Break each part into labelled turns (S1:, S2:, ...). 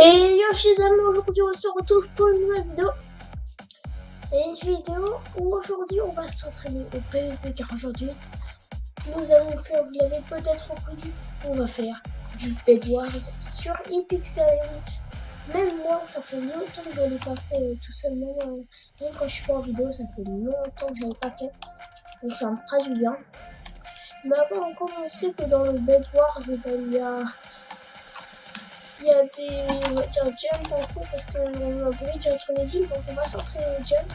S1: Et yo les amis, aujourd'hui on se retrouve pour une nouvelle vidéo. Et une vidéo où aujourd'hui on va s'entraîner au PvP, car aujourd'hui nous allons faire, vous l'avez peut-être reconnu, on va faire du Bed Wars sur Hypixel. Même moi ça fait longtemps que je ne l'ai pas fait tout seul, même quand je suis pas en vidéo ça fait longtemps que je ne l'ai pas fait. Donc ça me fera du bien. Mais avant encore on sait que dans le Bed Wars il y a des, on va dire, jump passés parce qu'on a bridge entre les îles, donc on va s'entraîner au jump.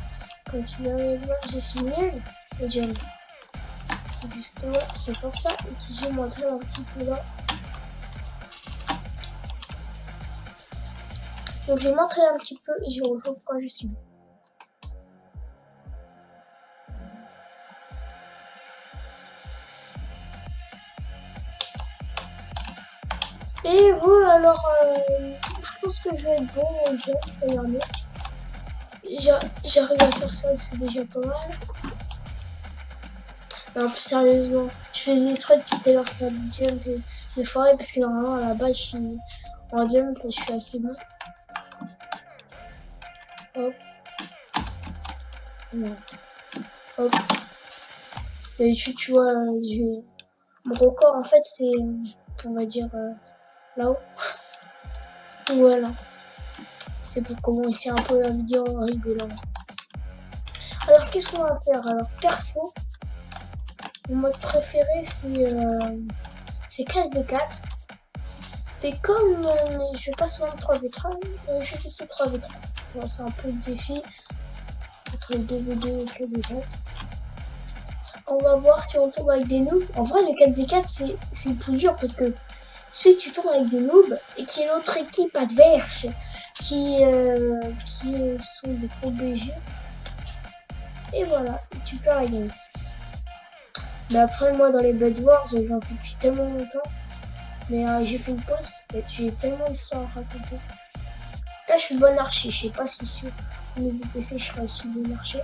S1: Comme tu viens de voir, je suis nul au jump. Justement, c'est pour ça que j'ai montré un petit peu là. Donc j'ai montré un petit peu et je vous retrouve quand je suis. Et vous, alors, je pense que je vais être bon au jump, regardez. J'arrive à faire ça, c'est déjà pas mal. Non, plus sérieusement, je faisais exprès depuis tout à l'heure faire du jump de forêt parce que normalement à la base je suis en jump, je suis assez bon. Hop. Non. Hop. D'habitude, tu vois, mon record en fait c'est, on va dire, là-haut. Voilà. C'est pour commencer un peu la vidéo en rigolant. Alors qu'est-ce qu'on va faire? Alors perso, mon mode préféré c'est 4v4. Et comme je fais pas souvent de 3v3, je vais tester 3v3. Bon, c'est un peu le défi entre le 2v2 et le 4v4. On va voir si on tombe avec des noobs. En vrai, le 4v4 c'est le plus dur parce que si tu tombes avec des noobs et qu'il y a l'autre équipe adverse qui sont des pro BG, et voilà, tu perds la game. Mais après, moi dans les Bed Wars, j'en fais depuis tellement longtemps. Mais j'ai fait une pause et j'ai tellement d'histoires à raconter. Là, je suis bon archer. Je sais pas si sur au niveau PC, je serai aussi bon archer.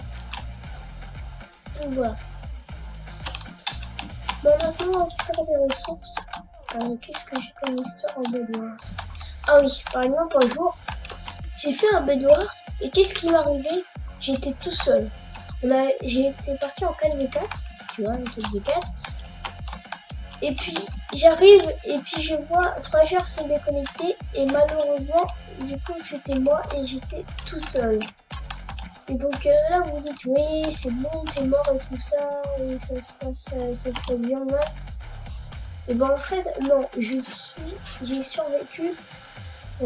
S1: Donc voilà. Bon, maintenant, on récupère des ressources. Qu'est-ce que j'ai comme histoire en Bed Wars? Ah oui, par exemple, un jour, j'ai fait un Bed Wars et qu'est-ce qui m'est arrivé? J'étais tout seul. J'ai été parti en 4v4, tu vois, en 4v4. Et puis j'arrive et puis je vois Treasure se déconnecter et malheureusement du coup c'était moi et j'étais tout seul. Et donc là vous dites oui c'est bon t'es mort et tout ça et ça se passe bien ouais. Et ben en fait non j'ai survécu,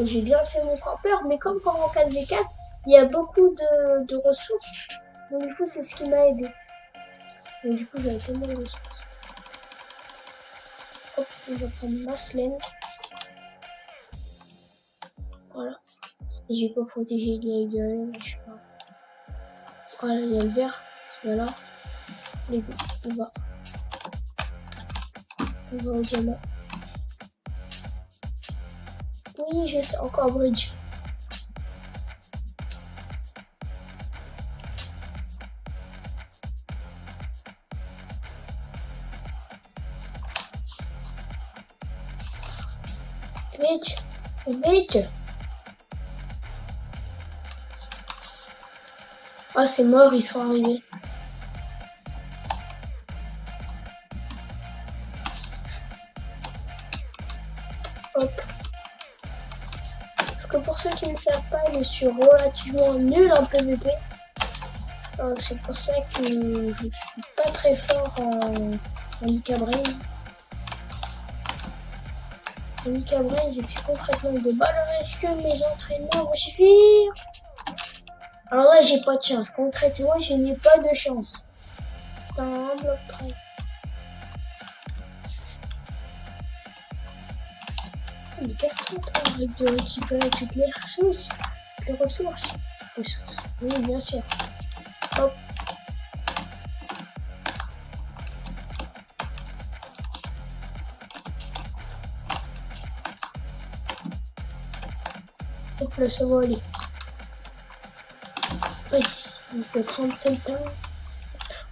S1: j'ai bien fait mon campeur mais comme pendant 4v4 il y a beaucoup de ressources donc du coup c'est ce qui m'a aidé. Donc du coup j'avais tellement de ressources. Hop, on va prendre masse laine. Voilà. Et je vais pas protéger les gueules, je sais pas. Voilà, il y a le vert. Voilà. Les goûts. On va au diamant. Oui, je sais, encore bridge. Vite. Vite. Ah, c'est mort, ils sont arrivés. Hop. Parce que pour ceux qui ne savent pas, je suis relativement nul en PvP. C'est pour ça que je suis pas très fort en Icabrain. En Icabrain, j'étais concrètement de balle. Est-ce que mes entraînements vont suffire? Alors là, j'ai pas de chance. Concrètement, je n'ai pas de chance. Putain, un bloc près. Mais casse-toi, toi, arrête de récupérer toutes les ressources. Les ressources. Oui, bien sûr. Hop. Hop, là, ça va aller. Ici, on peut prendre tel temps.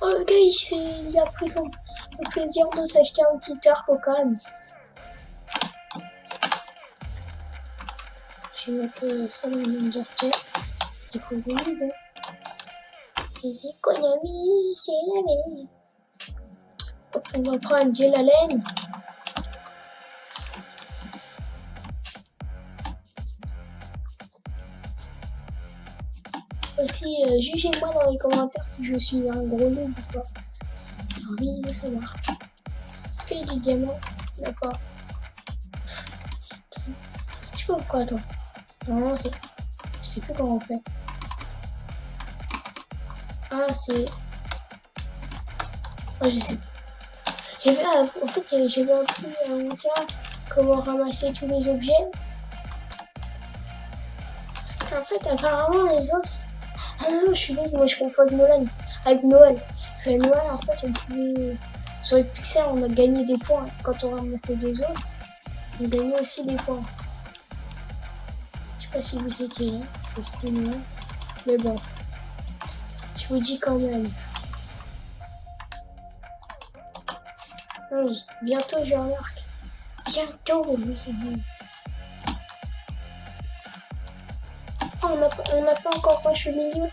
S1: Oh, le gars, il a pris le plaisir de s'acheter un petit arc au calme. Je vais mettre ça dans mon Ninja Chest. Économisons. Les économies, c'est la vie. Hop, on va prendre de la laine. Aussi, jugez-moi dans les commentaires si je suis un gros noob ou pas. J'ai envie de savoir. Est-ce qu'il y a du diamant? Il n'y en a pas. Je sais pas pourquoi, attends. Normalement, c'est... Je sais plus comment on fait. Ah, c'est... Ah, je sais. J'avais... en fait, j'avais appris à mon cas comment ramasser tous les objets. En fait, apparemment, les os... Ah non, je suis bête, moi je confonds avec Noël. Avec Noël. Parce que Noël, en fait, on pouvait... Sur les pixels, on a gagné des points. Quand on ramassait des os, on gagnait aussi des points. Je sais pas si vous étiez là. C'était Noël. Mais bon. Je vous dis quand même. Bientôt, je remarque. Bientôt, oui. Oh, on n'a pas encore rush au milieu.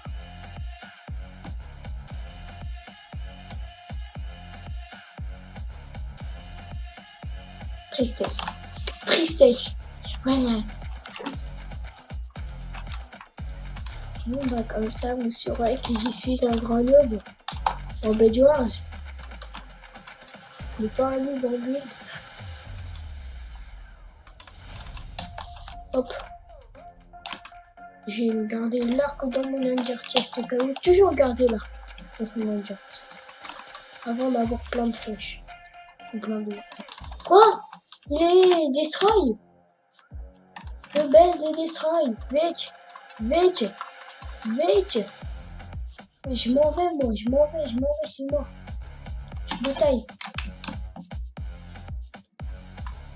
S1: Tristesse. Tristesse. Voilà. Bon, bah, comme ça, vous saurez que je suis un grand noob en Bedwars. Mais pas un noob en build. Hop. Je vais garder l'arc dans mon Ender Chest au cas où. Toujours garder l'arc dans mon Ender Chest. Avant d'avoir plein de flèches. Ou plein de... Quoi? Il est destroy. Le bed est destroy. Vite. Vite. Vite. Je m'en vais, moi. Je m'en vais, c'est mort. Je me taille.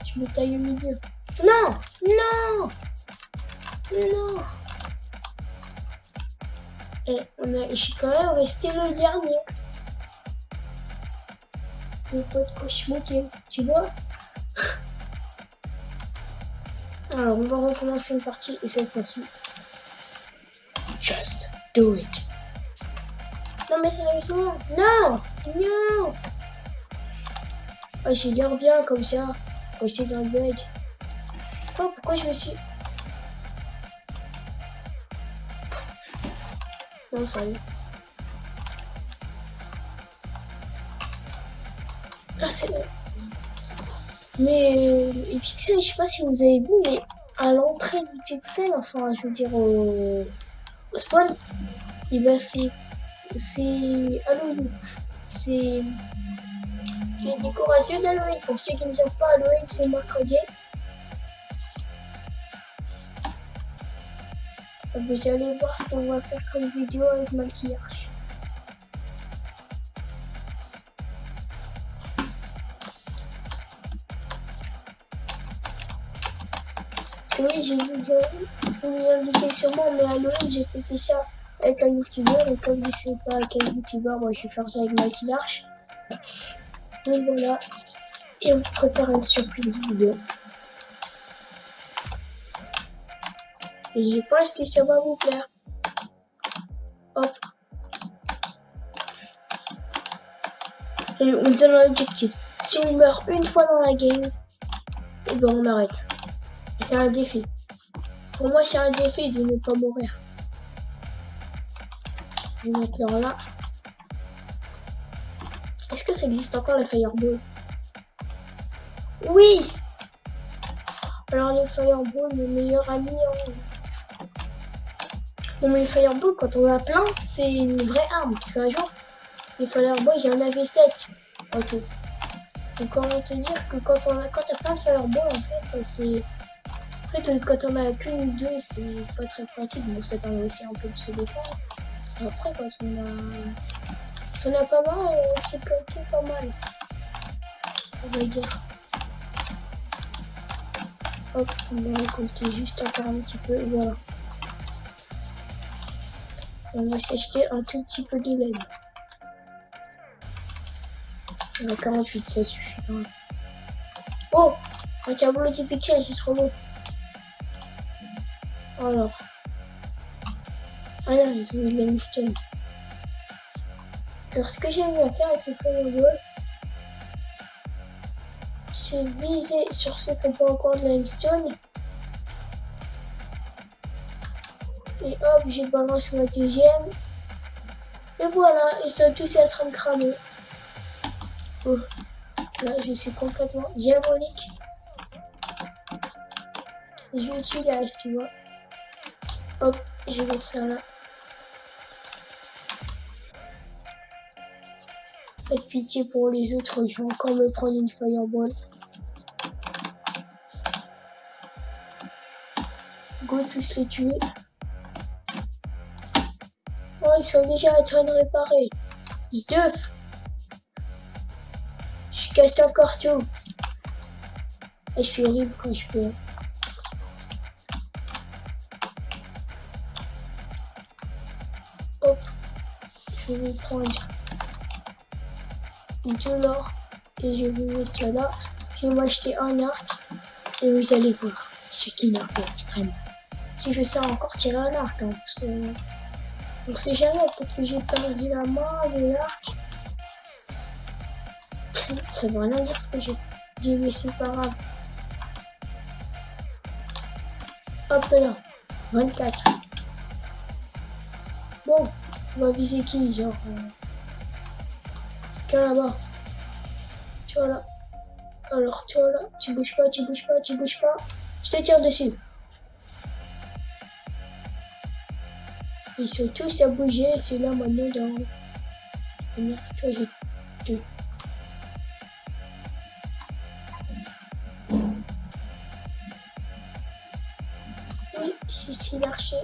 S1: Je me taille au milieu. Non. Non. Non. Et je suis quand même resté le dernier. Le pote cauchemar, tu vois. Alors on va recommencer une partie et cette fois-ci. Just do it. Non mais sérieusement. Non. Non. Oh, j'ai l'air bien comme ça. Rester dans le bed. Pourquoi je me suis... Non, ça y est. Ah, c'est... Mais les pixels, je sais pas si vous avez vu, mais à l'entrée du pixel, enfin, je veux dire au spawn, et ben c'est Halloween. C'est les décorations d'Halloween. Pour ceux qui ne savent pas, Halloween, c'est mercredi. Vous allez voir ce qu'on va faire comme vidéo avec maquillage. Parce que oui, j'ai vu une vidéo sur moi, mais Halloween, j'ai fêté ça avec un youtubeur. Et comme je ne sais pas avec un youtubeur, moi je vais faire ça avec maquillage. Donc voilà. Et on vous prépare une surprise vidéo. Et je pense que ça va vous plaire. Hop. Et on se donne un objectif. Si on meurt une fois dans la game, et ben on arrête. Et c'est un défi. Pour moi, c'est un défi de ne pas mourir. Je vais mettre là. Est-ce que ça existe encore les fireballs? Oui. Alors les fireballs, le meilleur ami en... Bon, mais les fireballs, quand on a plein, c'est une vraie arme. Parce qu'un jour, les fireballs, j'en avais 7 en tout. Donc comment te dire que quand t'as plein de fireballs, en fait, c'est... En fait, quand on a qu'une ou deux, c'est pas très pratique. Bon, ça permet aussi un peu de se défendre. Après, quand on a pas mal, c'est planté pas mal. On va dire. Hop, on va récolter juste encore un petit peu, et voilà. On va s'acheter un tout petit peu de laine. On a 48, ça suffit quand même. Oh, un tableau de pixels, c'est trop beau. Alors. Ah non, ils ont mis de la mistone. Alors, ce que j'ai envie à faire avec les fireballs, c'est viser sur ceux qui n'ont pas encore de la mistone. Et hop, j'ai balancé ma deuxième. Et voilà, ils sont tous en train de cramer. Oh, là, je suis complètement diabolique. Et je suis là, tu vois. Hop, je vais mettre ça là. Faites pitié pour les autres, je vais encore me prendre une fireball. Go tous les tuer. Oh, ils sont déjà en train de réparer. Zduf. Je casse encore tout. Et je suis horrible quand je peux. Hop. Je vais prendre de l'or. Et je vais mettre ça là. Je vais m'acheter un arc. Et vous allez voir ce qui n'a pas extrêmement. Si je sais encore tirer un arc, hein, parce que on sait jamais, peut-être que j'ai perdu la main de l'arc. Ça veut rien dire ce que j'ai dit, mais c'est pas grave. Hop là, 24. Bon, on va viser qui, genre quelqu'un là-bas. Tu vois là. Alors tu vois là, tu bouges pas, tu bouges pas, tu bouges pas. Je te tire dessus. Ils sont tous à bouger, c'est là maintenant dans... Merde, toi j'ai deux. Oui, c'est l'archer.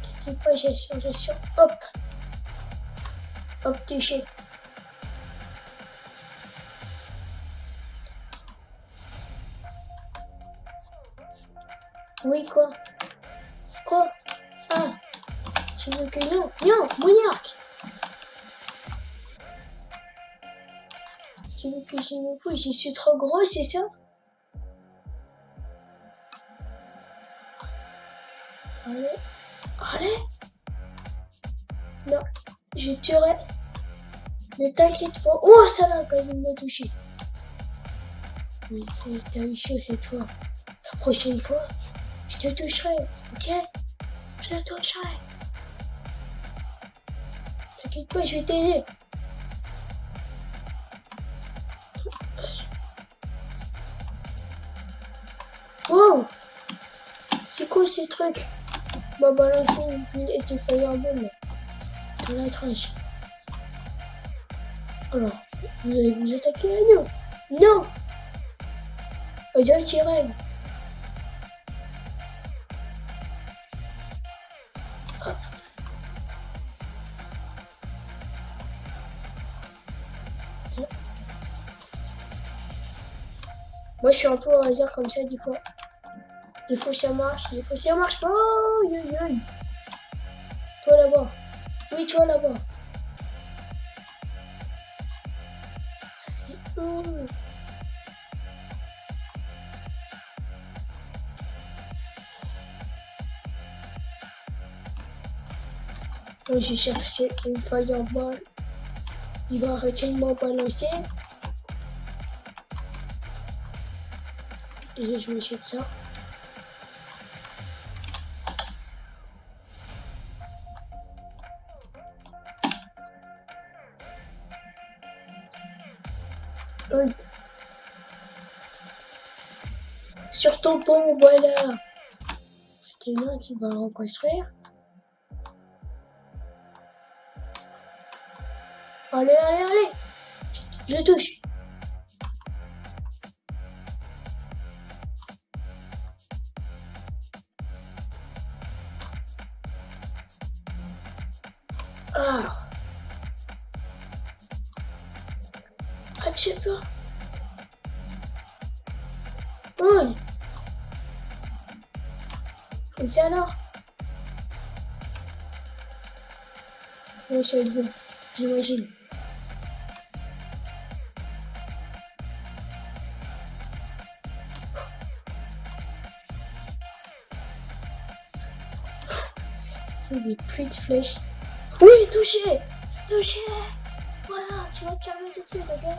S1: T'inquiète pas, j'assure. Hop. Hop, touché. Oui, quoi? Quoi? Ah, tu veux que non? Non, mon arc! Tu veux que je me fous? J'y suis trop gros, c'est ça? Allez! Non, je tuerai. Ne t'inquiète pas. Oh, ça l'a quasiment touché. Mais t'as eu chaud cette fois. La prochaine fois, je te toucherai, ok? Je te toucherai. T'inquiète pas, je vais t'aider. Wow! C'est quoi ces trucs? On m'a balancé une punaise de fireball dans la tranche. Alors, vous allez vous attaquer à nous? Non! On dirait tirer. Hop. Moi je suis un peu au hasard comme ça des fois. Des fois ça marche, des fois ça marche pas. Oh, yoyoy. Toi là-bas. Oui, toi là-bas. Ah, c'est où? Moi j'ai cherché une fireball. Il va arrêter de m'en balancer. Et je me jette ça. Oui. Sur ton pont, voilà. Maintenant, tu vas le reconstruire. Allez, allez, allez. Je touche. Ah. Ah, tu sais pas. Oui. Comme ça alors. Oui, ça va être bon. J'imagine. balancer des pluies de flèches. Oui, touché. Touché. Voilà, tu vas te calmer tout de suite, ok?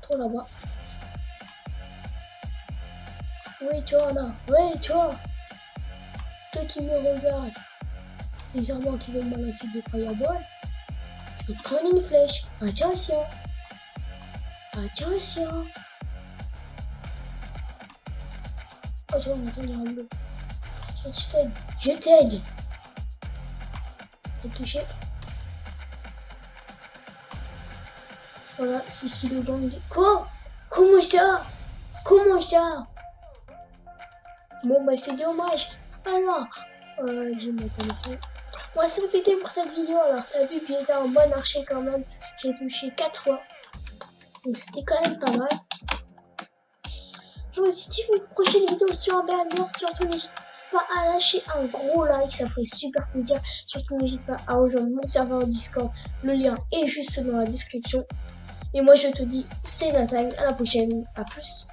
S1: Retourne là-bas. Oui, toi là. Oui, toi. Toi qui me regardes. Les Allemands qui veulent balancer des fireballs. Je vais prendre une flèche. Attention. Attention. Attends, il y a un bleu. Tiens, je t'aide. Je t'aide. Je vais toucher. Voilà, c'est le gang. Quoi? Comment ça? Comment ça? Bon, bah, c'est dommage. Alors, je m'attendais ça. On va se quitter pour cette vidéo. Alors, t'as vu que j'étais en bon archer quand même. J'ai touché 4 fois. Donc, c'était quand même pas mal. Donc, si tu veux une prochaine vidéo sur un BMR, surtout n'hésite pas à lâcher un gros like. Ça ferait super plaisir. Surtout n'hésite pas à rejoindre mon serveur Discord. Le lien est juste dans la description. Et moi, je te dis, stay in time. À la prochaine. À plus.